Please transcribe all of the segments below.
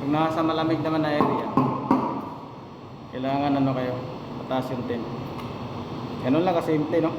Kung nasa malamig naman na area, kailangan ano kayo, mataas yung temp. Ganun lang kasimple, no?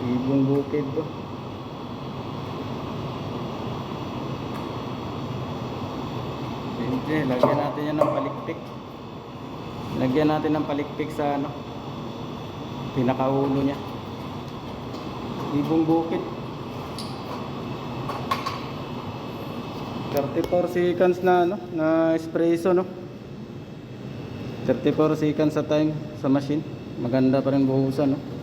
Ibong bukid to. Siyempre, lagyan natin yan ng palikpik. Lagyan natin ng palikpik sa ano, pinakaulo niya. Ibong bukid. 34 seconds na ano, na espresso, no. 34 seconds sa time sa machine. Maganda pa rin buhusan, no.